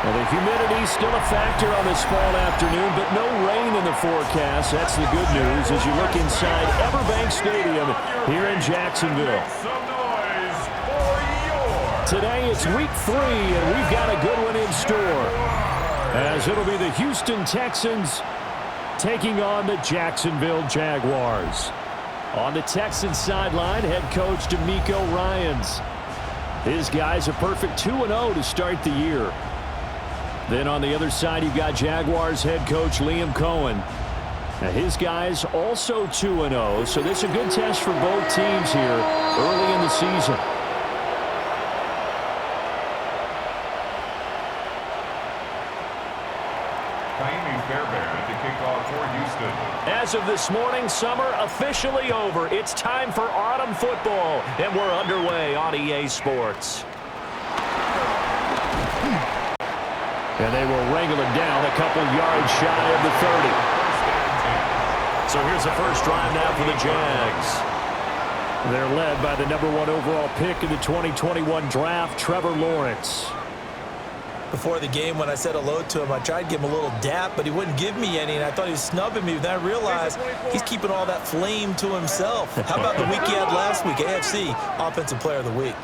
Well, the humidity's still a factor on this fall afternoon, but no rain in the forecast. That's the good news as you look inside Everbank Stadium here in Jacksonville. Today it's Week 3, and we've got a good one in store, as it'll be the Houston Texans taking on the Jacksonville Jaguars. On the Texans sideline, head coach DeMeco Ryans. His guys a perfect 2-0 to start the year. Then on the other side, you've got Jaguars head coach Liam Cohen. Now his guys also 2-0, so this is a good test for both teams here early in the season. As of this morning, summer officially over. It's time for autumn football, and we're underway on EA Sports. And they will wrangle it down a couple yards shy of the 30. So here's the first drive now for the Jags. They're led by the #1 overall pick in the 2021 draft, Trevor Lawrence. Before the game, when I said hello to him, I tried to give him a little dap, but he wouldn't give me any, and I thought he was snubbing me. Then I realized he's keeping all that flame to himself. How about the week he had last week? AFC Offensive Player of the Week.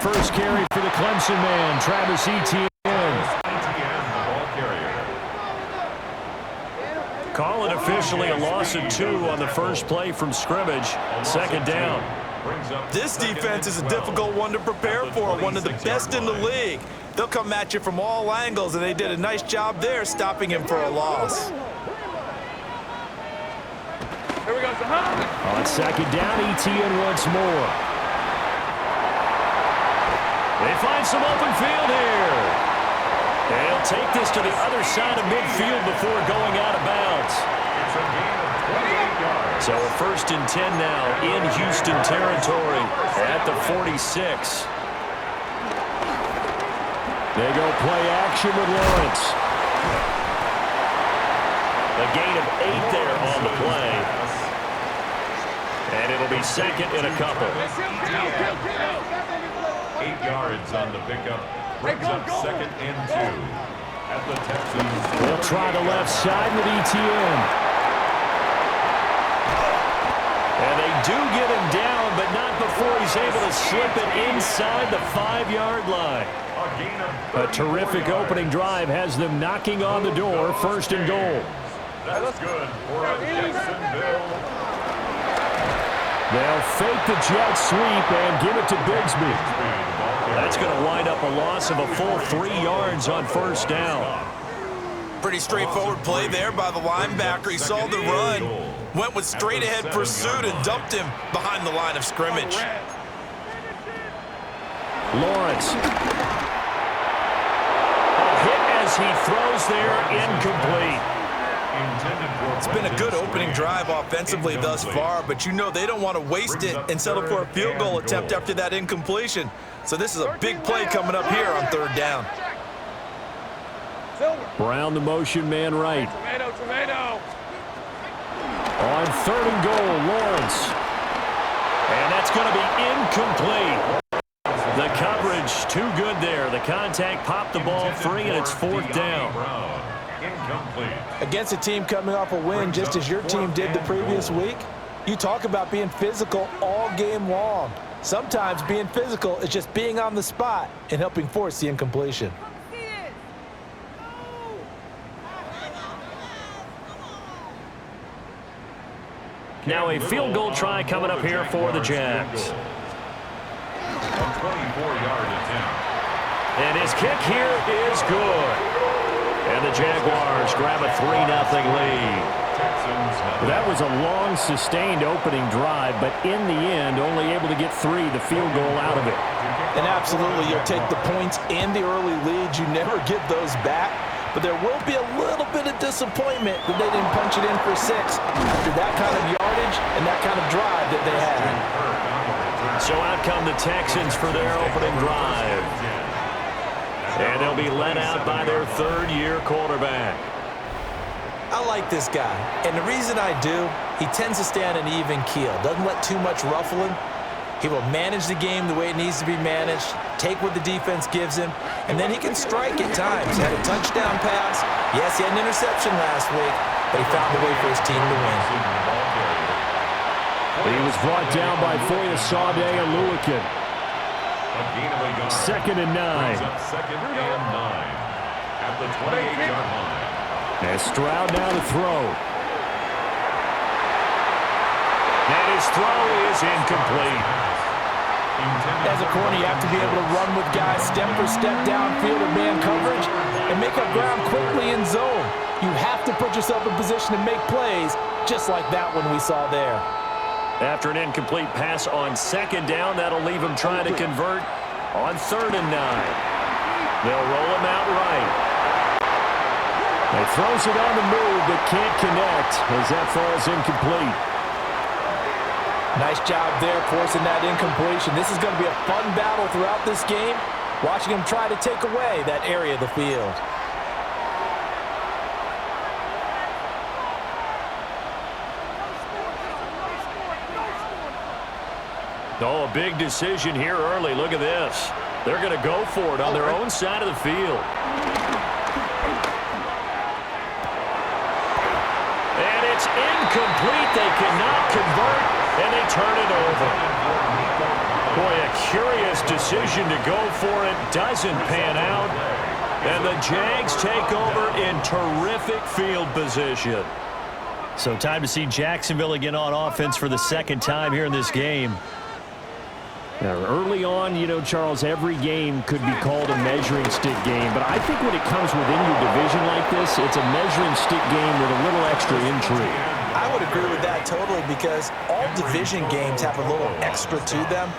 First carry for the Clemson man, Travis Etienne. Call it officially a loss of 2 on the first play from scrimmage. Second down. This defense is a difficult one to prepare for, one of the best in the league. They'll come at you from all angles, and they did a nice job there stopping him for a loss. Here we go. On second down, Etienne once more. They find some open field here. They'll take this to the other side of midfield before going out of bounds. So a 1st and 10 now in Houston territory at the 46. They go play action with Lawrence. A gain of 8 there on the play. And it'll be second and a couple. 8 yards on the pickup. Brings up 2nd and 2 at the Texans. They'll try the left side with Etienne. And they do get him down, but not before he's able to slip it inside the 5-yard line. A terrific opening drive has them knocking on the door, 1st and goal. That's good for Jacksonville. They'll fake the jet sweep and give it to Bigsby. That's going to wind up a loss of a full 3 yards on 1st down. Pretty straightforward play there by the linebacker. He saw the run, went with straight-ahead pursuit, and dumped him behind the line of scrimmage. Lawrence. A hit as he throws there, incomplete. It's been a good opening drive offensively thus far, but you know they don't want to waste it and settle for a field goal attempt after that incompletion. So this is a big play coming up here on 3rd down. Brown the motion man right. On 3rd and goal, Lawrence. And that's going to be incomplete. The coverage too good there. The contact popped the ball free, and it's 4th down. Against a team coming off a win just as your team did the previous week, you talk about being physical all game long. Sometimes being physical is just being on the spot and helping force the incompletion. Now a field goal try coming up here for the Jags. A 24-yard attempt. And his kick here is good. And the Jaguars grab a 3-0 lead. That was a long, sustained opening drive, but in the end, only able to get 3, the field goal out of it. And absolutely, you'll take the points and the early leads. You never get those back. But there will be a little bit of disappointment that they didn't punch it in for 6 after that kind of yardage and that kind of drive that they had. So out come the Texans for their opening drive. And they'll be led out by their 3rd-year quarterback. I like this guy, and the reason I do, he tends to stay on an even keel. Doesn't let too much ruffle him. He will manage the game the way it needs to be managed, take what the defense gives him, and then he can strike at times. Had a touchdown pass. Yes, he had an interception last week, but he found a way for his team to win. He was brought down by Foya Sade and Lewican. Second and 9. Second and 9 at the 28-yard line. And Stroud now to throw. And his throw is incomplete. As a corner, you have to be able to run with guys step for step downfield in man coverage and make up ground quickly in zone. You have to put yourself in position to make plays, just like that one we saw there. After an incomplete pass on second down, that'll leave him trying to convert on 3rd and 9. They'll roll him out right. He throws it on the move, but can't connect as that falls incomplete. Nice job there forcing that incompletion. This is going to be a fun battle throughout this game, watching him try to take away that area of the field. Oh, a big decision here early. Look at this. They're going to go for it on their own side of the field. And it's incomplete. They cannot convert, and they turn it over. Boy, a curious decision to go for it. Doesn't pan out. And the Jags take over in terrific field position. So time to see Jacksonville again on offense for the second time here in this game. Now, early on, you know, Charles, every game could be called a measuring stick game. But I think when it comes within your division like this, it's a measuring stick game with a little extra intrigue. I would agree with that totally because all division games have a little extra to them.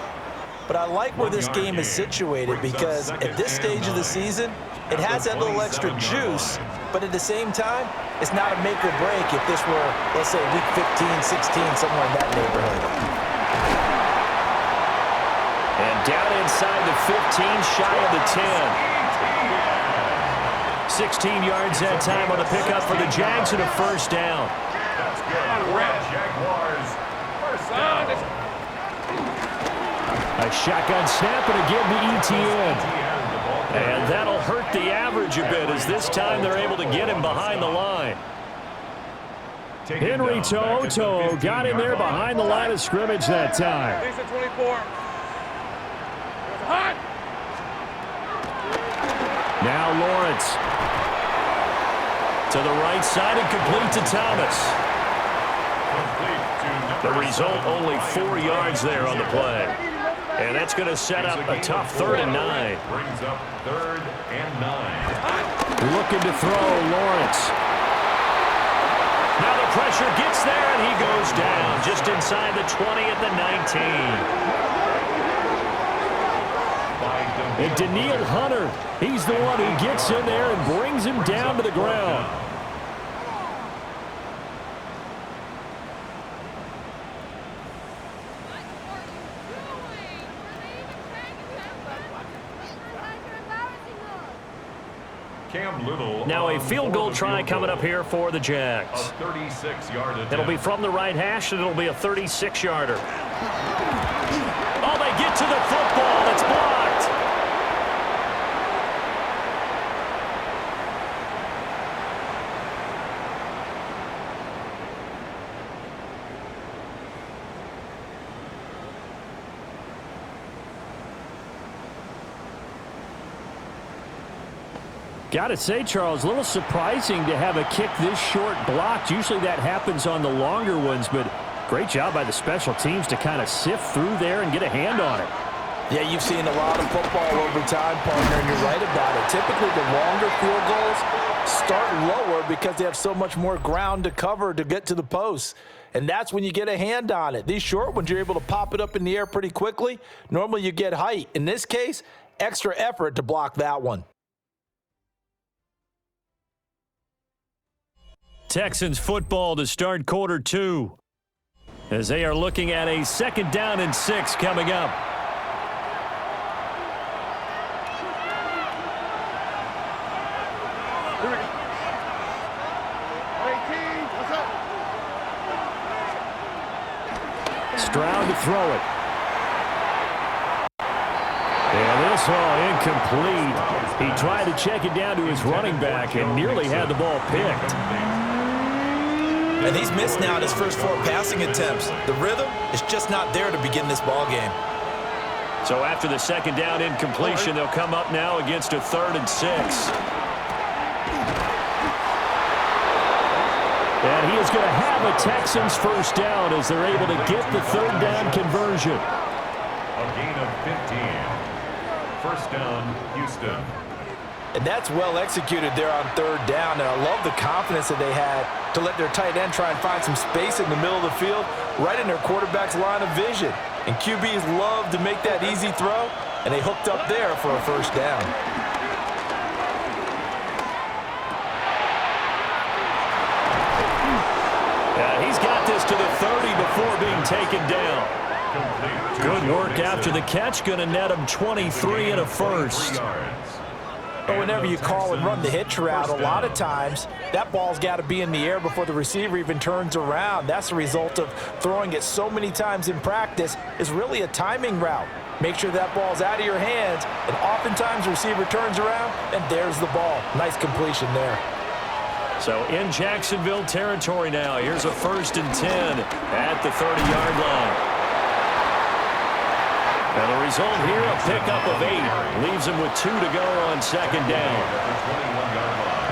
But I like where this game is situated because at this stage of the season, it has that little extra juice. But at the same time, it's not a make or break if this were, let's say, week 15, 16, somewhere in that neighborhood. And down inside the 15, shy of the 10. 16 yards that time on the pickup for the Jags and a first down. That's good. Jaguars. First down. A shotgun snap and again to Etienne. And that'll hurt the average a bit as this time they're able to get him behind the line. Henry To'oTo'o got in there behind the line of scrimmage that time. 24. Hot. Now Lawrence. To the right side and complete to Thomas. The result, only 4 yards there on the play. And that's going to set up a tough 3rd and 9. Brings up 3rd and 9. Looking to throw, Lawrence. Now the pressure gets there, and he goes down just inside the 20 at the 19. And Daniil Hunter, he's the one who gets in there and brings him down to the ground. Now a field goal try coming up here for the Jags. A 36-yard attempt. It'll be from the right hash, and it'll be a 36-yarder. Oh, they get to the football. It's blocked. Got to say, Charles, a little surprising to have a kick this short blocked. Usually that happens on the longer ones, but great job by the special teams to kind of sift through there and get a hand on it. Yeah, you've seen a lot of football over time, partner, and you're right about it. Typically, the longer field goals start lower because they have so much more ground to cover to get to the post. And that's when you get a hand on it. These short ones, you're able to pop it up in the air pretty quickly. Normally, you get height. In this case, extra effort to block that one. Texans football to start quarter 2 as they are looking at a 2nd down and 6 coming up. Stroud to throw it. And this all incomplete. He tried to check it down to his running back and nearly had the ball picked. And he's missed now in his first 4 passing attempts. The rhythm is just not there to begin this ball game. So after the second down incompletion, they'll come up now against a 3rd and 6. And he is going to have a Texans first down as they're able to get the 3rd down conversion. A gain of 15. First down, Houston. And that's well executed there on 3rd down. And I love the confidence that they had to let their tight end try and find some space in the middle of the field, right in their quarterback's line of vision. And QBs love to make that easy throw, and they hooked up there for a first down. He's got this to the 30 before being taken down. Good work after the catch. Going to net him 23 and a first. But whenever you call and run the hitch route, a lot of times that ball's got to be in the air before the receiver even turns around. That's the result of throwing it so many times in practice. Is really a timing route. Make sure that ball's out of your hands, and oftentimes the receiver turns around, and there's the ball. Nice completion there. So in Jacksonville territory now, here's a 1st and 10 at the 30-yard line. And the result here, a pickup of 8. Leaves him with 2 to go on 2nd down.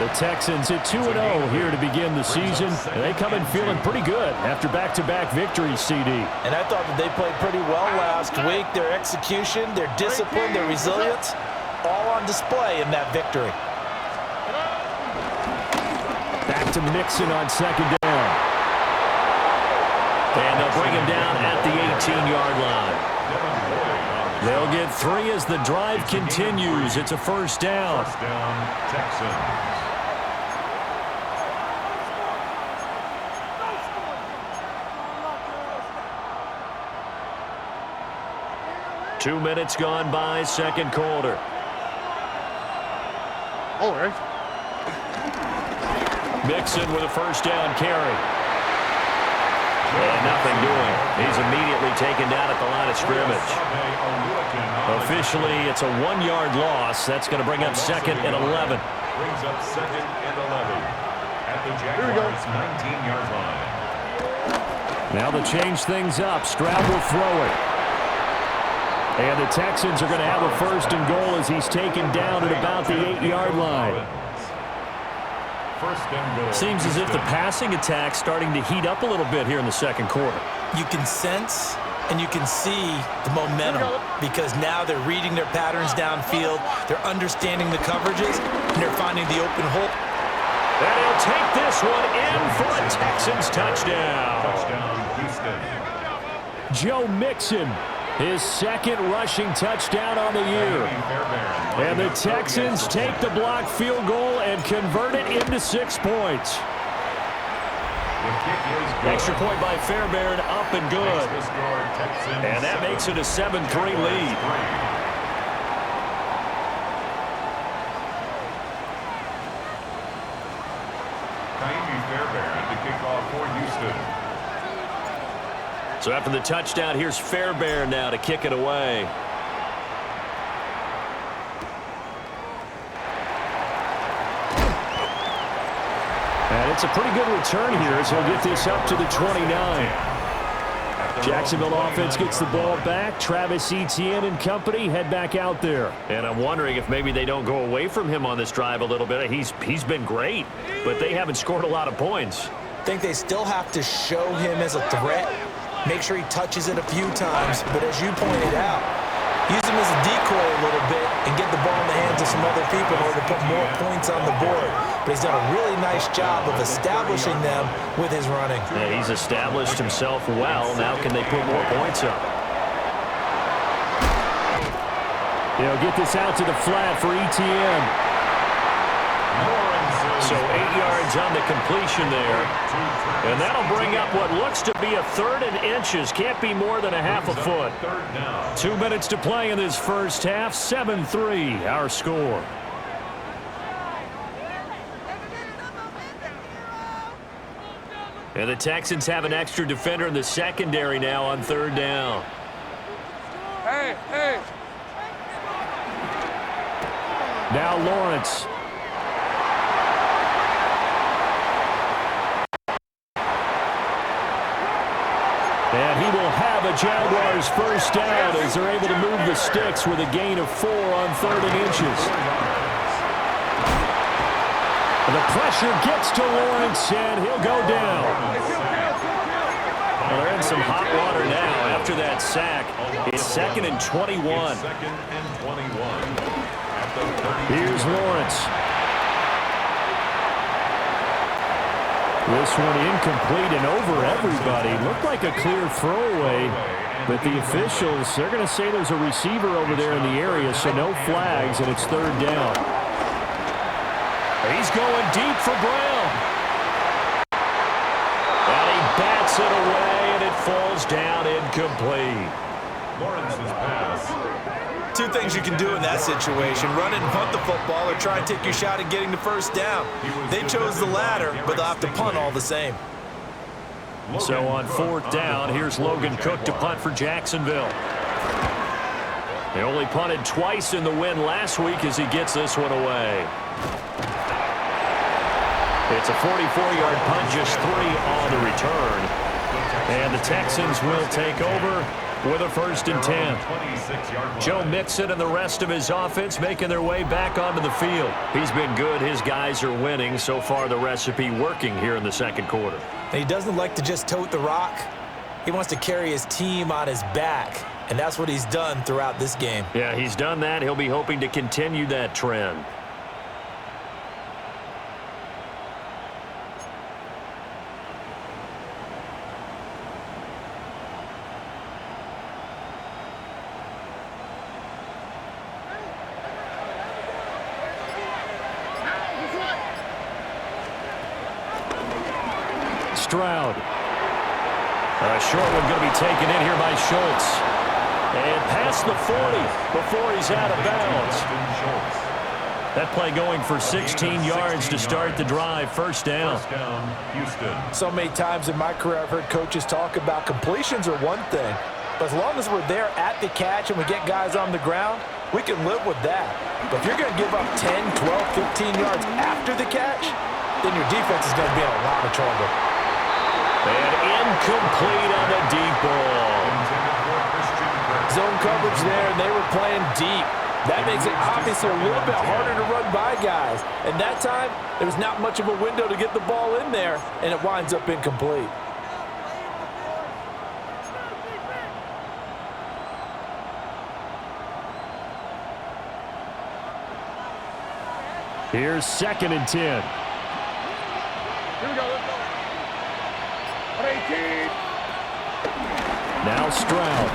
The Texans at 2-0 here to begin the season. And they come in feeling pretty good after back-to-back victories, CD. And I thought that they played pretty well last week. Their execution, their discipline, their resilience, all on display in that victory. Back to Mixon on 2nd down. And they'll bring him down at the 18-yard line. They'll get 3 as the drive continues. It's a first down. First down, Texans. Two minutes gone by, 2nd quarter. Mixon with a first down carry. And nothing doing. He's immediately taken down at the line of scrimmage. Officially, it's a 1-yard loss. That's going to bring up 2nd and 11. Brings up 2nd and 11 at the Jaguars' 19-yard line. Now to change things up, Stroud will throw it. And the Texans are going to have a 1st and goal as he's taken down at about the 8-yard line. First and goal. Seems as if the passing attack's starting to heat up a little bit here in the 2nd quarter. You can sense and you can see the momentum because now they're reading their patterns downfield, they're understanding the coverages, and they're finding the open hole. And he'll take this one in for a Texans touchdown. Touchdown, Houston. Joe Mixon, his 2nd rushing touchdown on the year. And the Texans take the blocked field goal and convert it into 6 points. Extra point by Fairbairn, up and good. And that makes it a 7-3 lead. Fairbairn to kick off for Houston. So after the touchdown, here's Fairbairn now to kick it away. And it's a pretty good return here as he'll get this up to the 29. Jacksonville offense gets the ball back. Travis Etienne and company head back out there. And I'm wondering if maybe they don't go away from him on this drive a little bit. He's been great, but they haven't scored a lot of points. I think they still have to show him as a threat. Make sure he touches it a few times, but as you pointed out, use him as a decoy a little bit and get the ball in the hands of some other people in order to put more points on the board. But he's done a really nice job of establishing them with his running. Yeah, he's established himself well. Now can they put more points up? They'll get this out to the flat for Etienne. So 8 yards on the completion there. And that'll bring up what looks to be a 3rd and inches. Can't be more than a half a foot. 2 minutes to play in this first half. 7-3 our score. And the Texans have an extra defender in the secondary now on 3rd down. Hey, hey. Now Lawrence. And he will have a Jaguars first down as they're able to move the sticks with a gain of 4 on 3rd and inches. The pressure gets to Lawrence, and he'll go down. Well, they're in some hot water now after that sack. It's 2nd and 21. Here's Lawrence. This one incomplete and over everybody. Looked like a clear throwaway, but the officials, they're going to say there's a receiver over there in the area, so no flags, and it's 3rd down. He's going deep for Brown. And he bats it away, and it falls down incomplete. Lawrence's pass. 2 things you can do in that situation: run it and punt the football, or try and take your shot at getting the first down. They chose the latter, but they'll have to punt all the same. So on 4th down, here's Logan Cook to punt for Jacksonville. They only punted twice in the win last week as he gets this one away. It's a 44-yard punt, just 3 on the return. And the Texans will take over with a 1st and 10. Joe Mixon and the rest of his offense making their way back onto the field. He's been good. His guys are winning. So far, the recipe working here in the 2nd quarter. And he doesn't like to just tote the rock. He wants to carry his team on his back, and that's what he's done throughout this game. Yeah, he's done that. He'll be hoping to continue that trend. Stroud. A short one going to be taken in here by Schultz. And past the 40 before he's out of bounds. That play going for 16 yards to start the drive. First down. Houston. So many times in my career I've heard coaches talk about completions are one thing, but as long as we're there at the catch and we get guys on the ground, we can live with that. But if you're going to give up 10, 12, 15 yards after the catch, then your defense is going to be in a lot of trouble. And incomplete on the deep ball. Zone coverage there, and they were playing deep. That makes it obviously a little bit harder to run by guys. And that time, there was not much of a window to get the ball in there, and it winds up incomplete. Here's 2nd and 10. Here we go, let's go. 18. Now Stroud.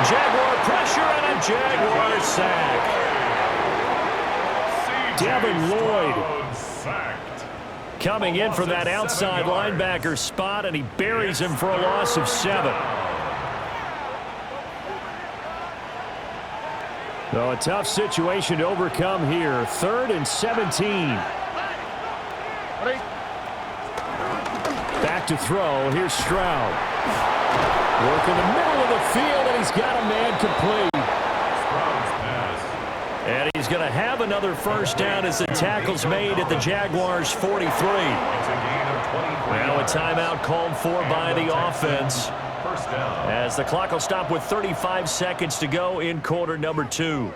Jaguar pressure and a Jaguar sack. Devin Lloyd coming in from that outside linebacker spot, and he buries him for a loss of 7. So a tough situation to overcome here. 3rd and 17. Back to throw. Here's Stroud. Work in the middle of the field, and he's got a man complete. And he's going to have another first down as the tackle's made at the Jaguars' 43. Now a timeout called for by the offense, as the clock will stop with 35 seconds to go in quarter number 2.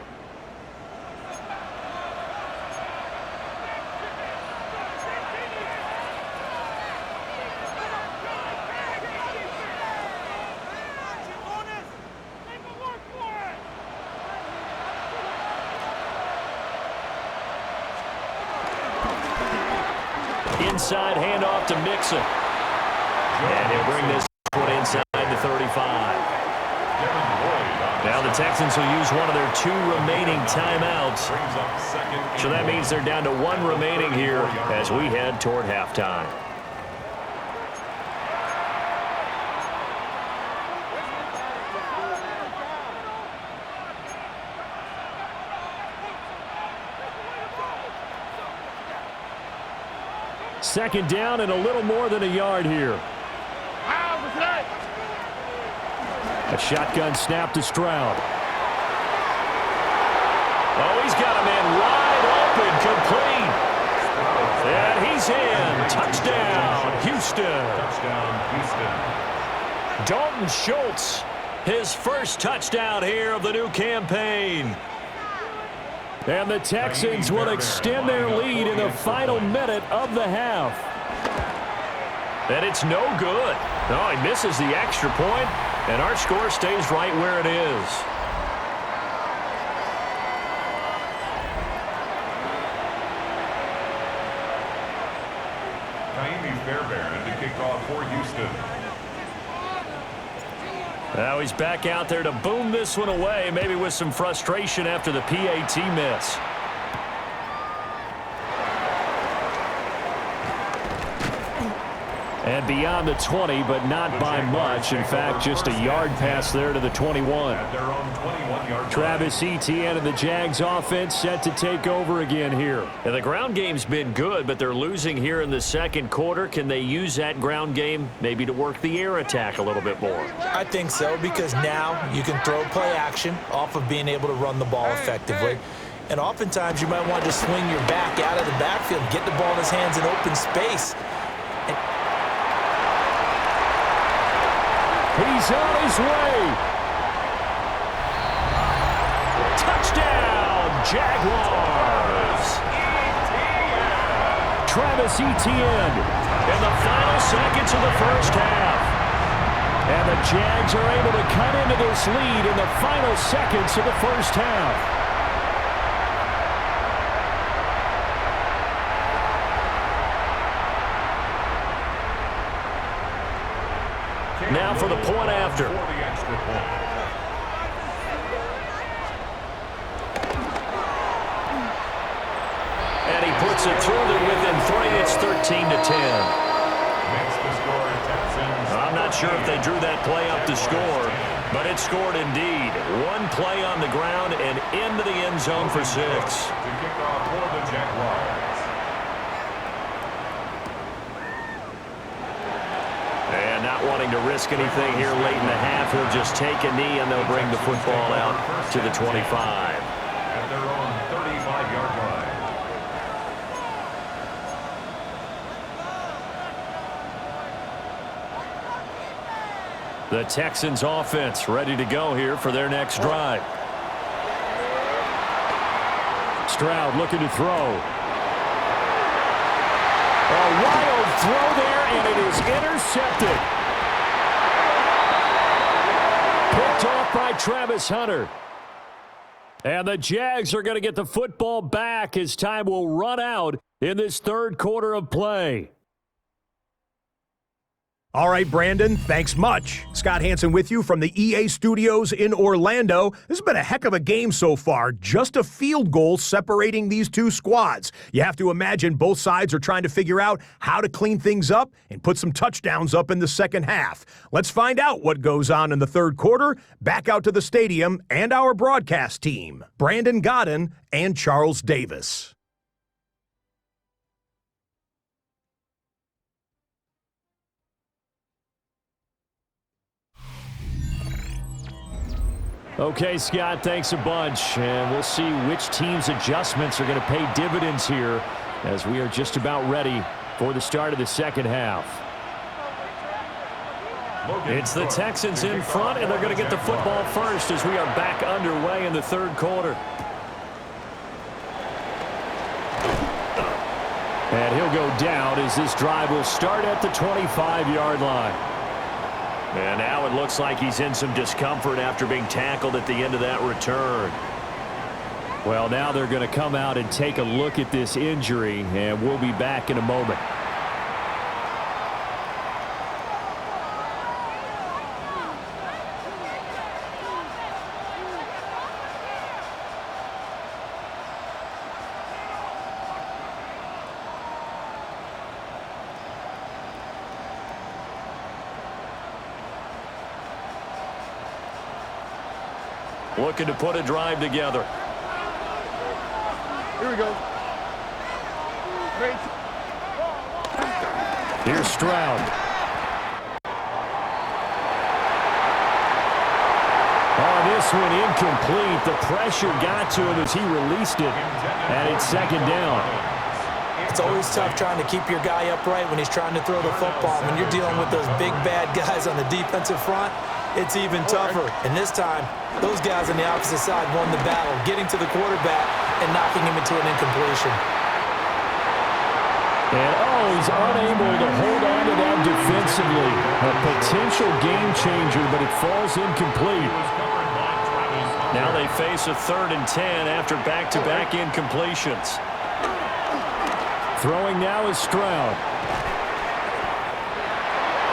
Inside handoff to Mixon. And he'll bring this one inside the 35. Now the Texans will use one of their 2 remaining timeouts. So that means they're down to 1 remaining here as we head toward halftime. Second down and a little more than a yard here. A shotgun snap to Stroud. he's got a man wide open, complete. And he's in. Touchdown, Houston. Touchdown, Houston. Dalton Schultz, his first touchdown here of the new campaign. And the Texans will extend their lead in the final minute of the half. And it's no good. No, he misses the extra point, and our score stays right where it is. Fairbairn to kick off for Houston. Now he's back out there to boom this one away, maybe with some frustration after the PAT miss. And beyond the 20, but not by much. In fact, just a yard pass there to the 21. At their own 21-yard Travis Etienne and the Jags offense set to take over again here. And the ground game's been good, but they're losing here in the second quarter. Can they use that ground game maybe to work the air attack a little bit more? I think so, because now you can throw play action off of being able to run the ball effectively. And oftentimes you might want to swing your back out of the backfield, get the ball in his hands in open space. He's on his way. Touchdown, Jaguars. Travis Etienne in the final seconds of the first half. And the Jags are able to cut into this lead in the final seconds of the first half. Now for the point after. And he puts it through there within 3. It's 13-10. I'm not sure if they drew that play up to score, but it scored indeed. One play on the ground and into the end zone for 6. To kick off for the Jaguars. And not wanting to risk anything here late in the half, he'll just take a knee and they'll bring the football out to the 25. At their own 35-yard line. The Texans offense ready to go here for their next drive. Stroud looking to throw. A wild throw there, and it is intercepted. Picked off by Travis Hunter. And the Jags are going to get the football back as time will run out in this third quarter of play. All right, Brandon, thanks much. Scott Hansen with you from the EA Studios in Orlando. This has been a heck of a game so far. Just a field goal separating these two squads. You have to imagine both sides are trying to figure out how to clean things up and put some touchdowns up in the second half. Let's find out what goes on in the third quarter. Back out to the stadium and our broadcast team, Brandon Godden and Charles Davis. Okay, Scott, thanks a bunch. And we'll see which team's adjustments are going to pay dividends here as we are just about ready for the start of the second half. It's the Texans in front, and they're going to get the football first as we are back underway in the third quarter. And he'll go down as this drive will start at the 25-yard line. And now it looks like he's in some discomfort after being tackled at the end of that return. Well, now they're going to come out and take a look at this injury, and we'll be back in a moment. Looking to put a drive together. Here we go. Here's Stroud. Oh, this this one incomplete. The pressure got to him as he released it, and it's second down. It's always tough trying to keep your guy upright when he's trying to throw the football. When you're dealing with those big, bad guys on the defensive front, it's even tougher. And this time, those guys on the opposite side won the battle, getting to the quarterback and knocking him into an incompletion. And, he's unable to hold on to that defensively. A potential game changer, but it falls incomplete. Now they face a 3rd and 10 after back-to-back incompletions. Throwing now is Stroud.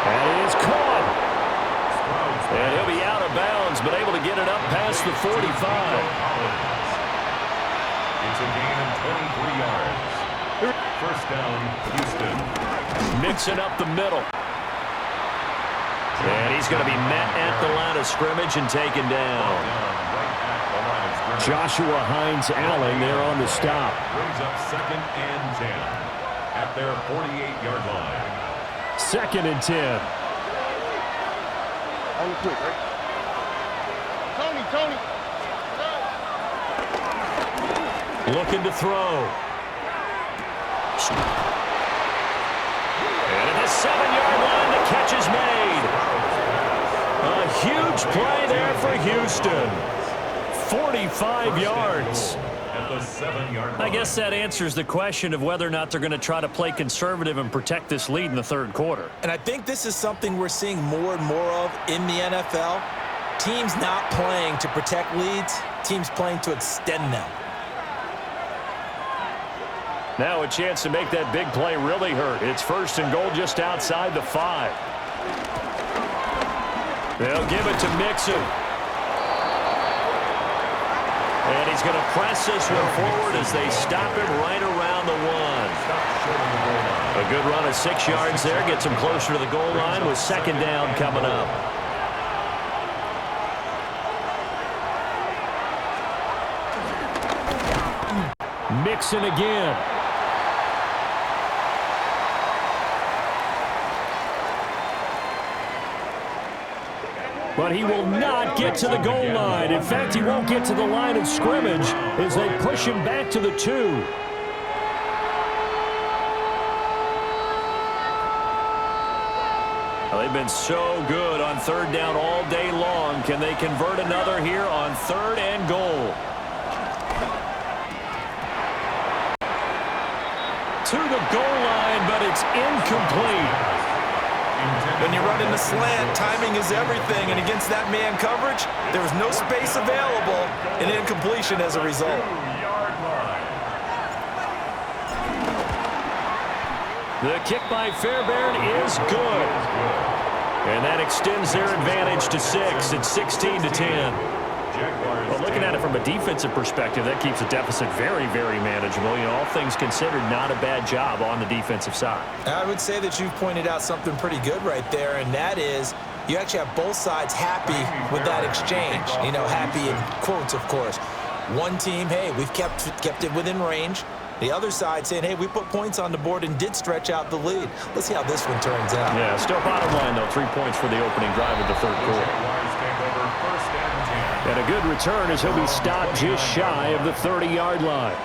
And it is caught. And he'll be out of bounds, but able to get it up past the 45. It's a gain of 23 yards. First down, Houston. Mixing up the middle. And he's going to be met at the line of scrimmage and taken down. Joshua Hines-Allen there on the stop. Brings up 2nd and 10 at their 48-yard line. 2nd and 10. On the quick, right? Tony. Looking to throw. And at the 7-yard line, the catch is made. A huge play there for Houston. 45 yards. At the 7-yard line. I guess that answers the question of whether or not they're going to try to play conservative and protect this lead in the 3rd quarter. And I think this is something we're seeing more and more of in the NFL. Teams not playing to protect leads, teams playing to extend them. Now a chance to make that big play really hurt. It's 1st and goal just outside the 5. They'll give it to Mixon. And he's going to press this one forward as they stop him right around the 1. A good run of 6 yards there. Gets him closer to the goal line with 2nd down coming up. Mixon again. But he will not get to the goal line. In fact, he won't get to the line of scrimmage as they push him back to the 2. Well, they've been so good on 3rd down all day long. Can they convert another here on 3rd and goal? To the goal line, but it's incomplete. When you run in the slant, timing is everything, and against that man coverage, there was no space available, and incompletion as a result. The kick by Fairbairn is good. And that extends their advantage to 6. It's 16-10. Well, looking at it from a defensive perspective, that keeps the deficit very, very manageable. You know, all things considered, not a bad job on the defensive side. I would say that you've pointed out something pretty good right there, and that is you actually have both sides happy with that exchange. You know, happy in quotes, of course. One team, hey, we've kept it within range. The other side saying, hey, we put points on the board and did stretch out the lead. Let's see how this one turns out. Yeah, still bottom line, though. 3 points for the opening drive of the 3rd quarter. And a good return as he'll be stopped just shy of the 30-yard line.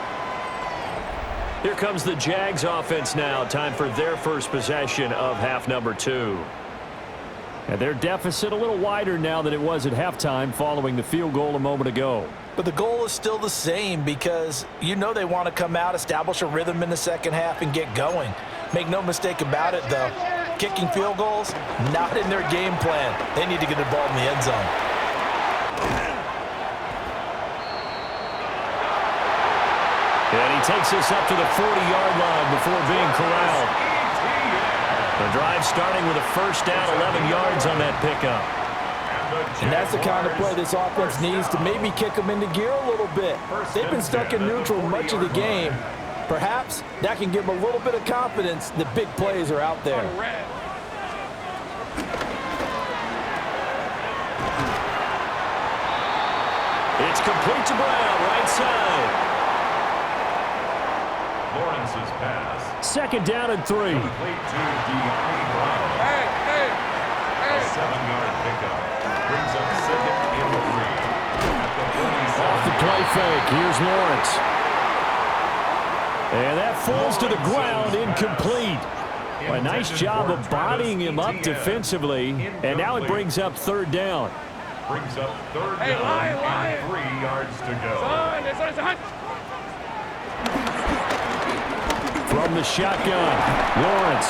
Here comes the Jags offense now. Time for their first possession of half number 2. And their deficit a little wider now than it was at halftime following the field goal a moment ago. But the goal is still the same because you know they want to come out, establish a rhythm in the second half, and get going. Make no mistake about it, though. Kicking field goals, not in their game plan. They need to get the ball in the end zone. And he takes us up to the 40-yard line before being corralled. The drive starting with a first down, 11 yards on that pickup. And that's the kind of play this offense needs to maybe kick them into gear a little bit. They've been stuck in neutral much of the game. Perhaps that can give them a little bit of confidence that big plays are out there. It's complete to Brown, right side. Lawrence's pass. 2nd down and 3. Complete to De'Ami Brown. A 7-yard pickup. Brings up 2nd and 3. play fake. Here's Lawrence. And that falls to the ground, incomplete. A nice job of bodying him up defensively, and now it brings up third down. Brings up third down and 3 yards to go. From the shotgun, Lawrence.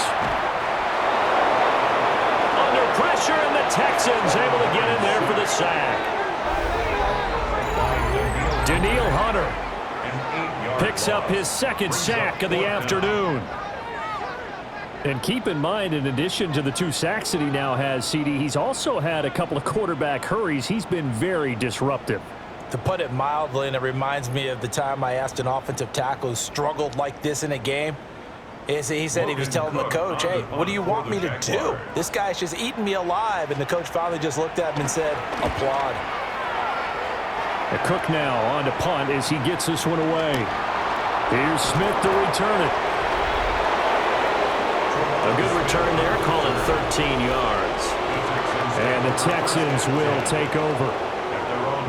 Under pressure, and the Texans able to get in there for the sack. Danielle Hunter picks up his second sack of the afternoon. And keep in mind, in addition to the 2 sacks that he now has, CD, he's also had a couple of quarterback hurries. He's been very disruptive. To put it mildly, and it reminds me of the time I asked an offensive tackle who struggled like this in a game. He said he was telling the coach, hey, what do you want me to do? This guy's just eating me alive. And the coach finally just looked at him and said, applaud. A Cook now on to punt as he gets this one away. Here's Smith to return it. A good return there, calling 13 yards. And the Texans will take over.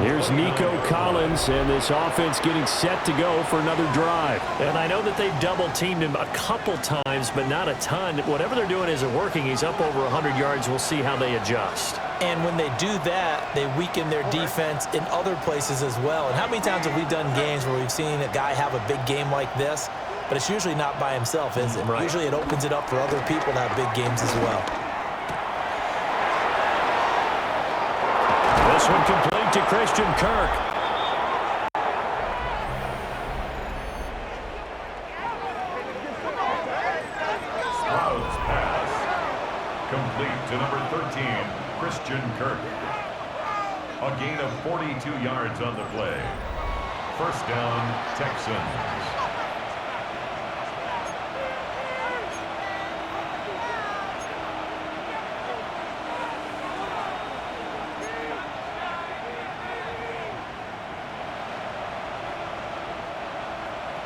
Here's Nico Collins, and this offense getting set to go for another drive. And I know that they've double-teamed him a couple times, but not a ton. Whatever they're doing isn't working. He's up over 100 yards. We'll see how they adjust. And when they do that, they weaken their defense in other places as well. And how many times have we done games where we've seen a guy have a big game like this, but it's usually not by himself, is it? Right. Usually it opens it up for other people to have big games as well. This one complete to Christian Kirk. Stroud's pass. Complete to number 13, Christian Kirk. A gain of 42 yards on the play. First down, Texans.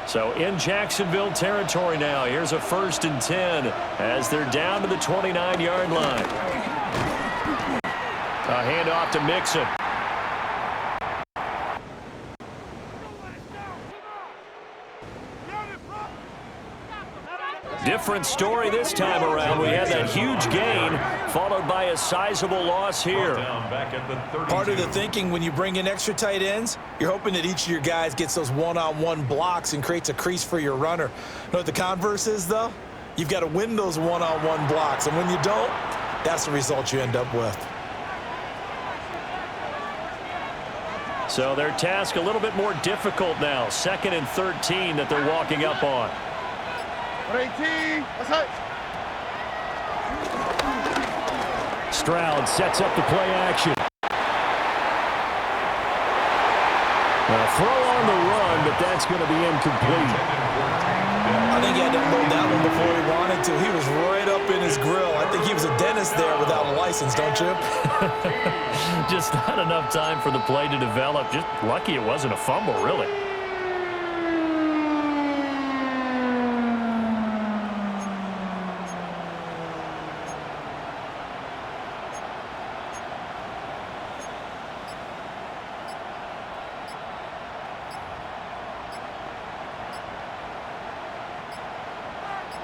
So in Jacksonville territory now. Here's a 1st and 10 as they're down to the 29-yard line. A handoff to Mixon. Different story this time around. We had that huge gain followed by a sizable loss here. Part of the thinking when you bring in extra tight ends, you're hoping that each of your guys gets those one-on-one blocks and creates a crease for your runner. You know what the converse is, though? You've got to win those one-on-one blocks, and when you don't, that's the result you end up with. So their task a little bit more difficult now. 2nd and 13 that they're walking up on. Stroud sets up the play action. A throw on the run, but that's going to be incomplete. I think he had to unload that one before he wanted to. He was right up in his grill. I think he was a dentist there without a license, don't you? Just not enough time for the play to develop. Just lucky it wasn't a fumble, really.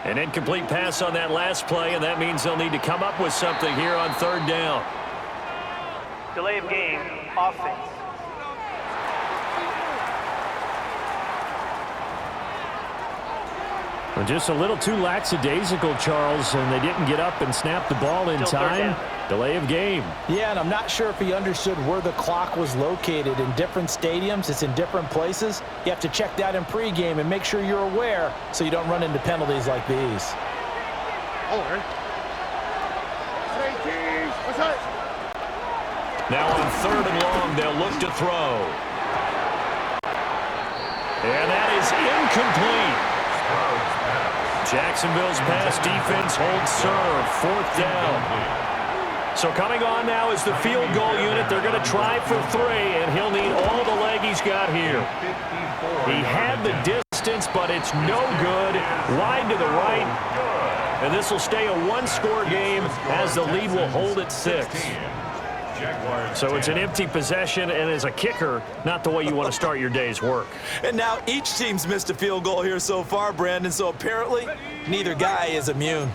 An incomplete pass on that last play, and that means they'll need to come up with something here on 3rd down. Delay of game, offense. Well, just a little too lackadaisical, Charles, and they didn't get up and snap the ball in time. Delay of game. Yeah, and I'm not sure if he understood where the clock was located. In different stadiums, it's in different places. You have to check that in pregame and make sure you're aware so you don't run into penalties like these. Now on 3rd and long, they'll look to throw. And that is incomplete. Jacksonville's pass defense holds serve. 4th down. So coming on now is the field goal unit. They're going to try for 3, and he'll need all the leg he's got here. He had the distance, but it's no good. Wide to the right. And this will stay a 1-score game as the lead will hold at 6. Jaguars So it's 10. an empty possession, and as a kicker, not the way you want to start your day's work. And now each team's missed a field goal here so far, Brandon, so apparently neither guy is immune.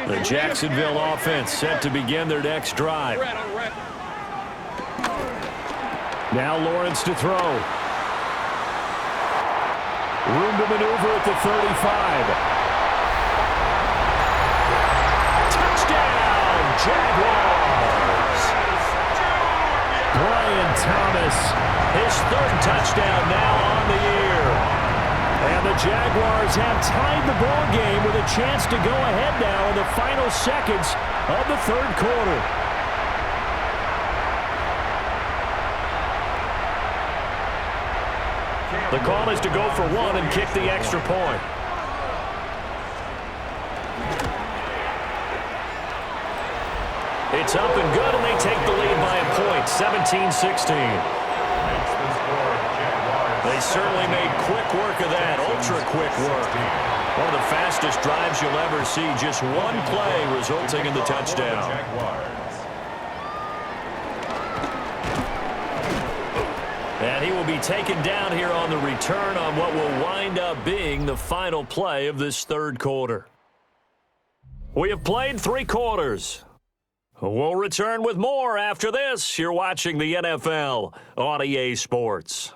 The Jacksonville offense set to begin their next drive. Now Lawrence to throw. Room to maneuver at the 35. Touchdown, Jaguars! Brian Thomas, his third touchdown now on the year. And the Jaguars have tied the ball game with a chance to go ahead now in the final seconds of the third quarter. The call is to go for one and kick the extra point. It's up and good, and they take the lead by a point, 17-16. They certainly made quick work of that, ultra-quick work. One of the fastest drives you'll ever see, just one play resulting in the touchdown. And he will be taken down here on the return on what will wind up being the final play of this third quarter. We have played 3 quarters. We'll return with more after this. You're watching the NFL on EA Sports.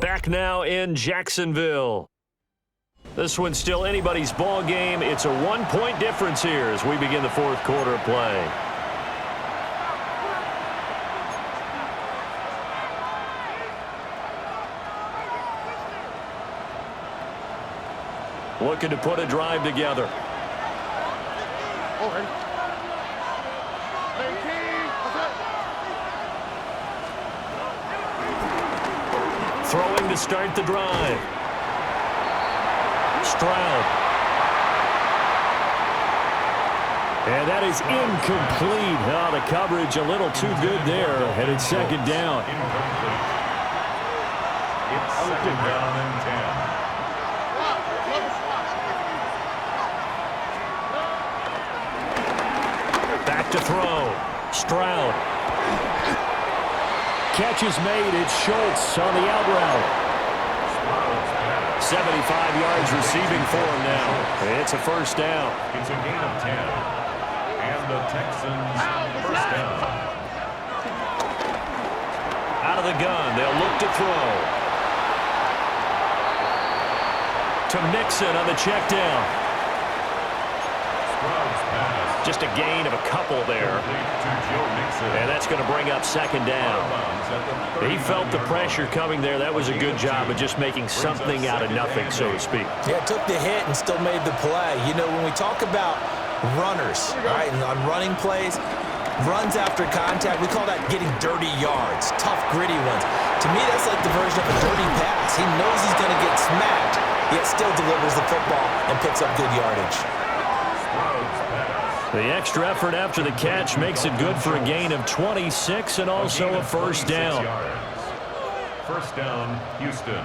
Back now in Jacksonville. This one's still anybody's ball game. It's a 1-point difference here as we begin the fourth quarter of play. Looking to put a drive together. Throwing to start the drive. Stroud. And that is incomplete. Oh, the coverage a little too good there. And it's second down. Incomplete. It's second down and 10. Back to throw. Stroud. Catch is made. It's Schultz on the out route. 75 yards receiving for him now. It's a first down. It's a gain of 10. And the Texans first down. Out of the gun. They'll look to throw. To Mixon on the check down. Just a gain of a couple there. And that's going to bring up second down. He felt the pressure coming there. That was a good job of just making something out of nothing, so to speak. Yeah, took the hit and still made the play. You know, when we talk about runners, right, and on running plays, runs after contact, we call that getting dirty yards, tough, gritty ones. To me, that's like the version of a dirty pass. He knows he's going to get smacked, yet still delivers the football and picks up good yardage. The extra effort after the catch makes it good for a gain of 26 and also a first down. First down, Houston.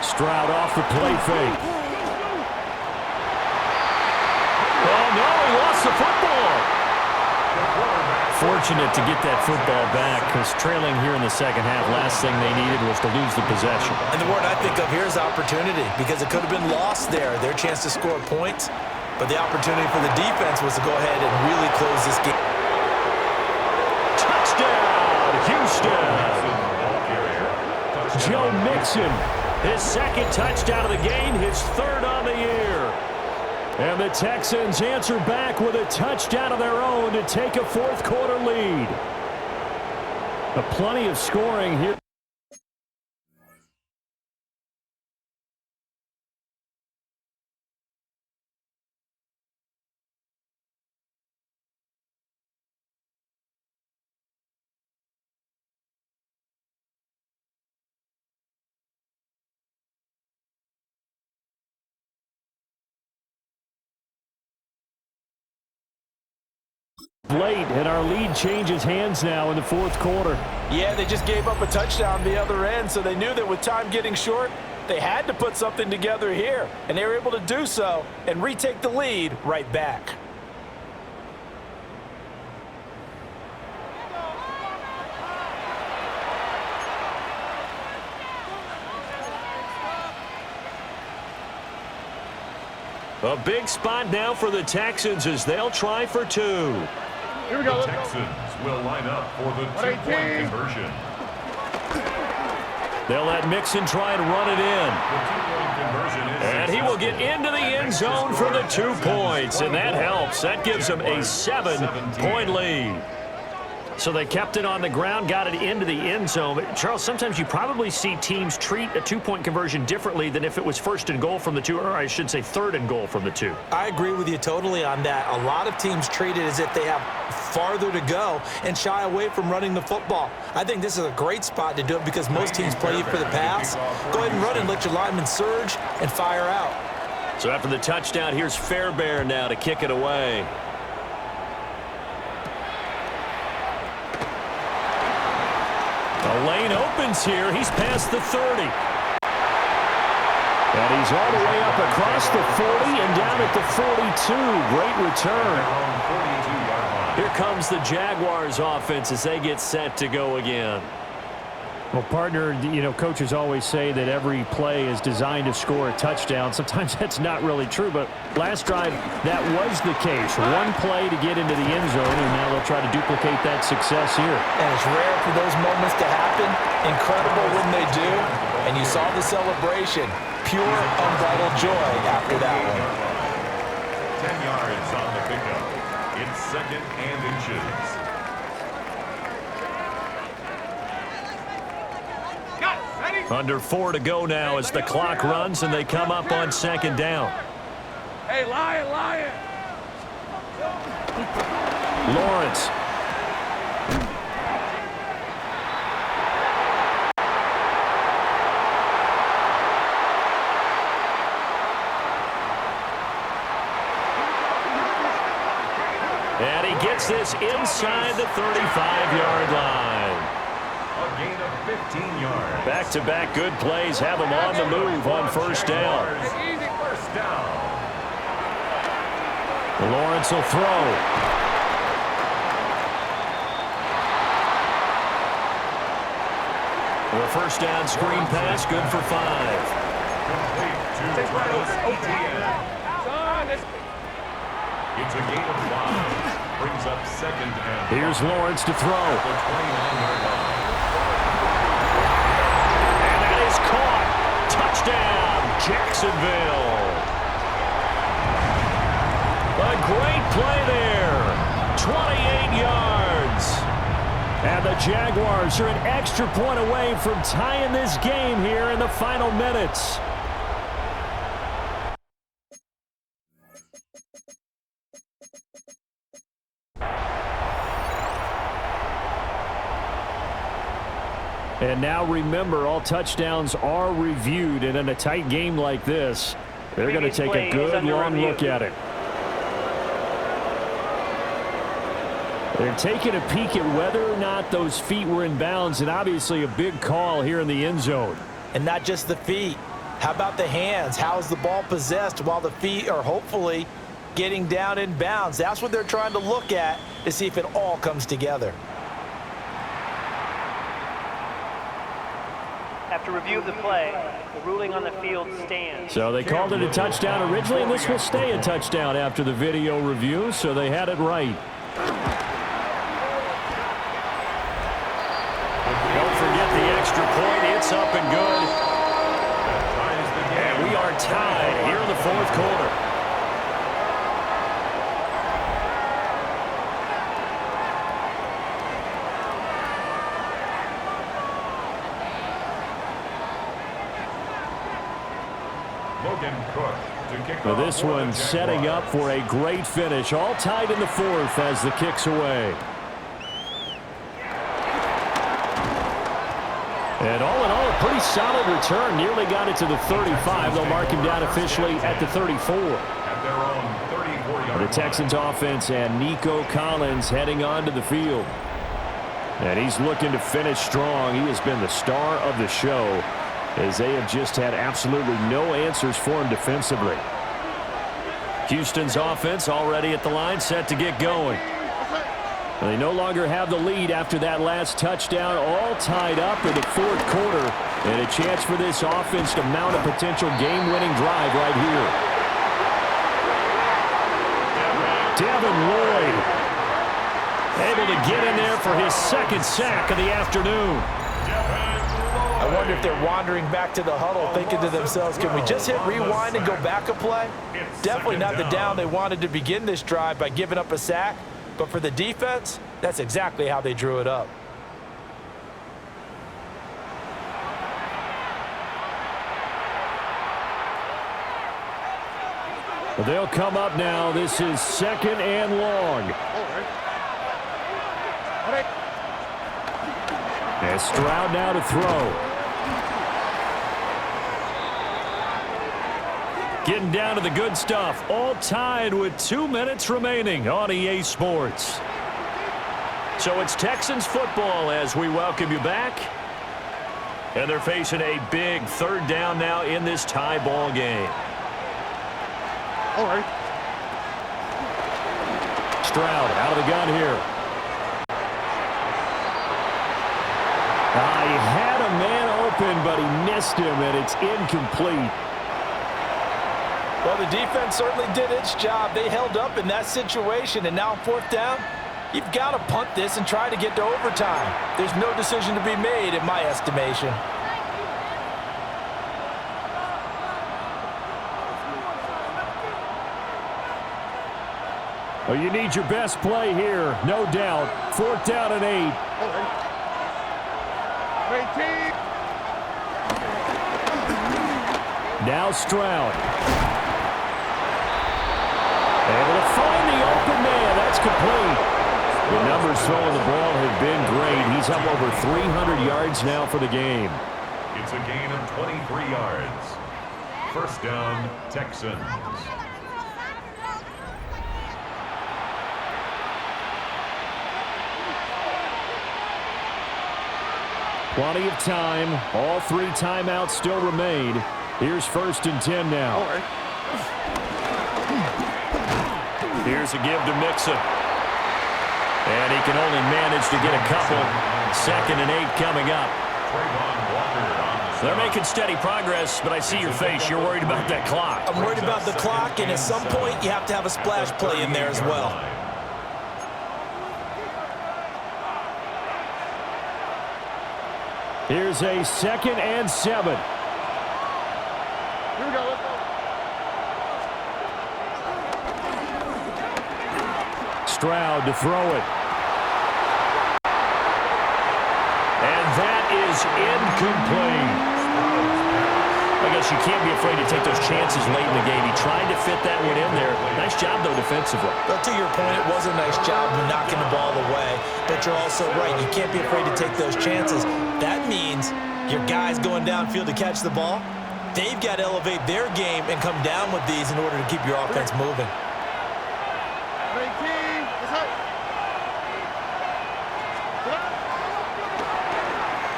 Stroud off the play fake. Oh, no, he lost the football. Fortunate to get that football back because trailing here in the second half, last thing they needed was to lose the possession. And the word I think of here is opportunity because it could have been lost there, their chance to score points. But the opportunity for the defense was to go ahead and really close this game. Touchdown, Houston. Joe Mixon. His second touchdown of the game, his third on the year. And the Texans answer back with a touchdown of their own to take a fourth-quarter lead. Plenty of scoring here. Late, and our lead changes hands now in the fourth quarter. Yeah, they just gave up a touchdown the other end, so they knew that with time getting short, they had to put something together here, and they were able to do so and retake the lead right back. A big spot now for the Texans as they'll try for two. Here we go. The Texans will line up for the two-point conversion. They'll let Mixon try and run it in. The two-point conversion is And he will get into the end zone for the 2 points, and that helps. That gives them a 7-point lead. So they kept it on the ground, got it into the end zone. But Charles, sometimes you probably see teams treat a two-point conversion differently than if it was first and goal from the two, or I should say third and goal from the two. I agree with you totally on that. A lot of teams treat it as if they have farther to go and shy away from running the football. I think this is a great spot to do it because most teams play you for the pass. Go ahead and run and let your linemen surge and fire out. So after the touchdown, here's Fairbairn now to kick it away. The lane opens here. He's past the 30. And he's all the way up across the 40 and down at the 42. Great return. Here comes the Jaguars offense as they get set to go again. Well, partner, you know, coaches always say that every play is designed to score a touchdown. Sometimes that's not really true, but last drive, that was the case. One play to get into the end zone, and now they'll try to duplicate that success here. And it's rare for those moments to happen. Incredible when they do. And you saw the celebration. Pure, unbridled joy after that one. 10 yards on the pickup. It's 2nd and inches. Under 4 to go now as the clock runs and they come up on 2nd down. Hey, Lion! Lawrence. And he gets this inside the 35-yard line. A gain of 15 yards. Back-to-back good plays have him on the move on first down. First down. Lawrence will throw. The first down screen pass, good for 5. Complete to Travis Etienne. It's a gain of 5. Brings up 2nd and 5. Here's Lawrence to throw. The 29-yard line. Caught. Touchdown, Jacksonville. A great play there. 28 yards. And the Jaguars are an extra point away from tying this game here in the final minutes. And now remember, all touchdowns are reviewed, and in a tight game like this, they're going to take a good long look at it. They're taking a peek at whether or not those feet were in bounds, and obviously a big call here in the end zone. And not just the feet. How about the hands? How is the ball possessed while the feet are hopefully getting down in bounds? That's what they're trying to look at to see if it all comes together. After review of the play, the ruling on the field stands. So they called it a touchdown originally, and this will stay a touchdown after the video review, so they had it right. Don't forget the extra point. It's up and good. And we are tied here in the fourth quarter. Cook to kick Well, off this for the one setting up Jaguars. for a great finish. All tied in the fourth as the kick's away. And all in all, a pretty solid return. Nearly got it to the 35. They'll mark him down officially at the 34. At their own 34-yard The Texans offense and Nico Collins heading onto the field. And he's looking to finish strong. He has been the star of the show as they have just had absolutely no answers for him defensively. Houston's offense already at the line, set to get going. They no longer have the lead after that last touchdown, all tied up in the fourth quarter, and a chance for this offense to mount a potential game-winning drive right here. Devin Lloyd able to get in there for his second sack of the afternoon. I wonder if they're wandering back to the huddle thinking to themselves, can we just hit rewind and go back a play? Definitely not the down they wanted to begin this drive by giving up a sack. But for the defense, that's exactly how they drew it up. Well, they'll come up now. This is second and long. And Stroud now to throw. Getting down to the good stuff. All tied with 2 minutes remaining on EA Sports. So it's Texans football as we welcome you back. And they're facing a big third down now in this tie ball game. All right. Stroud out of the gun here. He had a man open, but he missed him, and it's incomplete. Well, the defense certainly did its job. They held up in that situation, and now on fourth down, you've got to punt this and try to get to overtime. There's no decision to be made in my estimation. Well, you need your best play here, no doubt. Fourth down and 8. Now Stroud. Able to find the open man. That's complete. The numbers throwing the ball have been great. He's up over 300 yards now for the game. It's a gain of 23 yards. First down, Texans. Plenty of time. All 3 timeouts still remain. Here's first and 10 now. Here's a give to Mixon. And he can only manage to get a couple. Second and 8 coming up. They're making steady progress, but I see your face. You're worried about that clock. I'm worried about the clock, and at some point, you have to have a splash play in there as well. Here's a second and 7. Here we go. Let's go. Stroud to throw it. And that is incomplete. I guess you can't be afraid to take those chances late in the game. He tried to fit that one in there. Nice job, though, defensively. But to your point, it was a nice job of knocking the ball away. But you're also right. You can't be afraid to take those chances. That means your guys going downfield to catch the ball, they've got to elevate their game and come down with these in order to keep your offense moving.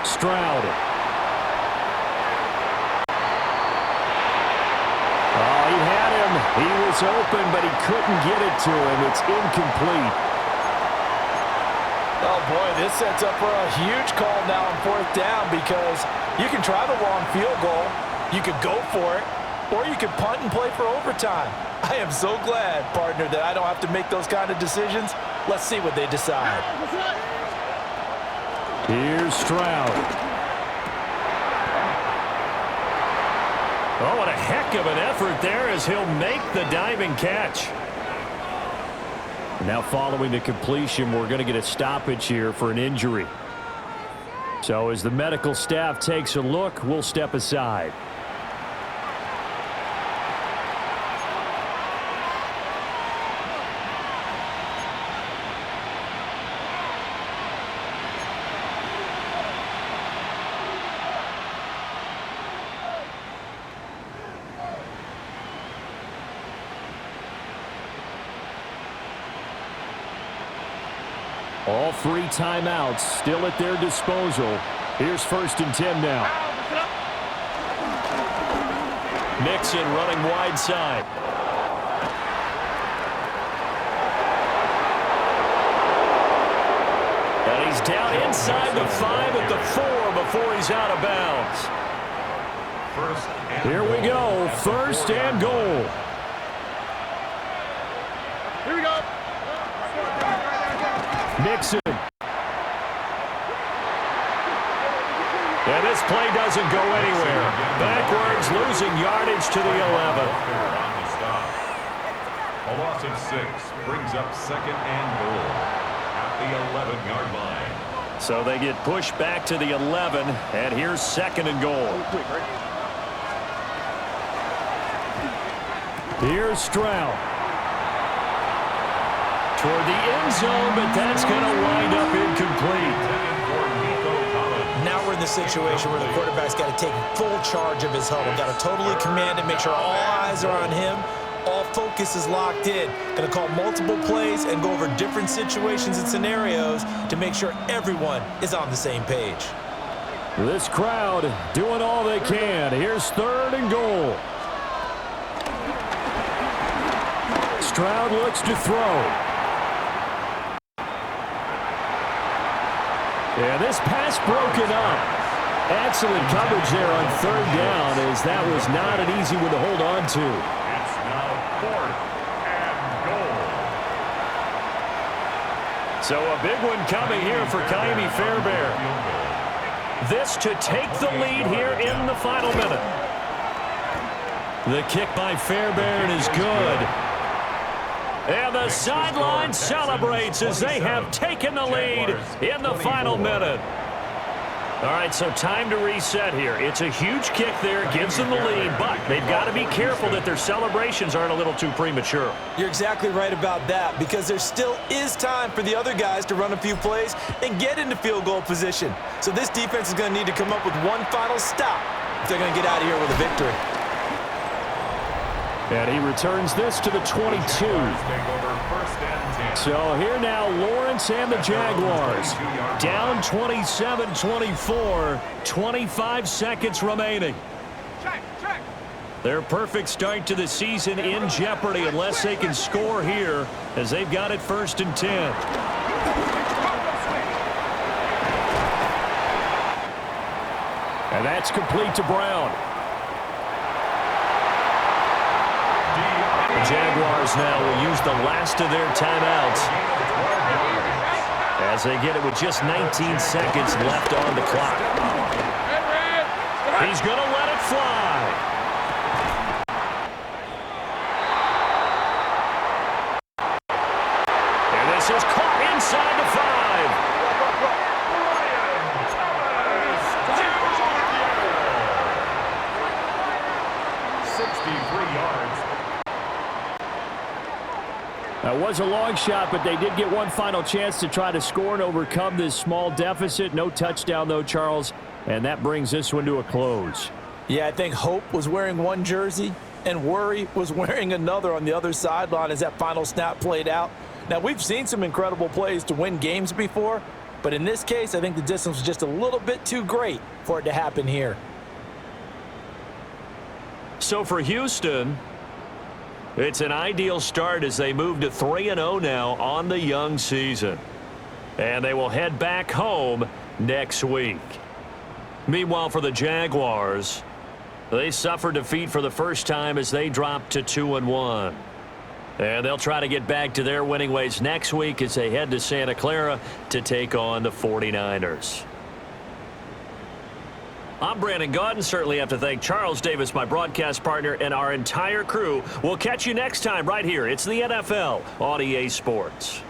Stroud. Oh, he had him. He was open, but he couldn't get it to him. It's incomplete. Oh, boy, this sets up for a huge call now on fourth down because you can try the long field goal, you could go for it, or you could punt and play for overtime. I am so glad, partner, that I don't have to make those kind of decisions. Let's see what they decide. Here's Stroud. Oh, what a heck of an effort there as he'll make the diving catch. Now following the completion, we're going to get a stoppage here for an injury. So as the medical staff takes a look, we'll step aside. All 3 timeouts still at their disposal. Here's 1st and 10 now. Mixon running wide side. And he's down inside the 5 at the 4 before he's out of bounds. Here we go, 1st and goal. Here we go. Mixon. And this play doesn't go anywhere. Backwards, losing yardage to the 11. A loss of 6 brings up 2nd and goal at the 11-yard line. So they get pushed back to the 11, and here's 2nd and goal. Here's Stroud. Toward the end zone, but that's going to wind up incomplete. Now we're in the situation where the quarterback's got to take full charge of his huddle. Got to totally command it, make sure all eyes are on him. All focus is locked in. Going to call multiple plays and go over different situations and scenarios to make sure everyone is on the same page. This crowd doing all they can. Here's 3rd and goal. Stroud looks to throw. And this pass broken up. Excellent coverage there on 3rd down, as that was not an easy one to hold on to. It's now 4th and goal. So a big one coming here for Kaimi Fairbairn. This to take the lead here in the final minute. The kick by Fairbairn is good. And the sideline celebrates as they have taken the lead in the final minute. All right, so time to reset here. It's a huge kick there, gives them the lead, but they've got to be careful that their celebrations aren't a little too premature. You're exactly right about that, because there still is time for the other guys to run a few plays and get into field goal position. So this defense is going to need to come up with one final stop if they're going to get out of here with a victory. And he returns this to the 22. So here now, Lawrence and the Jaguars. Down 27-24, 25 seconds remaining. Their perfect start to the season in jeopardy unless they can score here, as they've got it 1st and 10. And that's complete to Brown. The Jaguars now will use the last of their timeouts as they get it with just 19 seconds left on the clock. He's going to let it fly. And this is caught inside the 5. 63 yards. That was a long shot, but they did get one final chance to try to score and overcome this small deficit. No touchdown, though, Charles, and that brings this one to a close. Yeah, I think hope was wearing one jersey and worry was wearing another on the other sideline as that final snap played out. Now, we've seen some incredible plays to win games before, but in this case, I think the distance was just a little bit too great for it to happen here. So for Houston, it's an ideal start as they move to 3-0 now on the young season. And they will head back home next week. Meanwhile, for the Jaguars, they suffered defeat for the first time as they dropped to 2-1. And they'll try to get back to their winning ways next week as they head to Santa Clara to take on the 49ers. I'm Brandon Gaudin. Certainly have to thank Charles Davis, my broadcast partner, and our entire crew. We'll catch you next time right here. It's the NFL on EA Sports.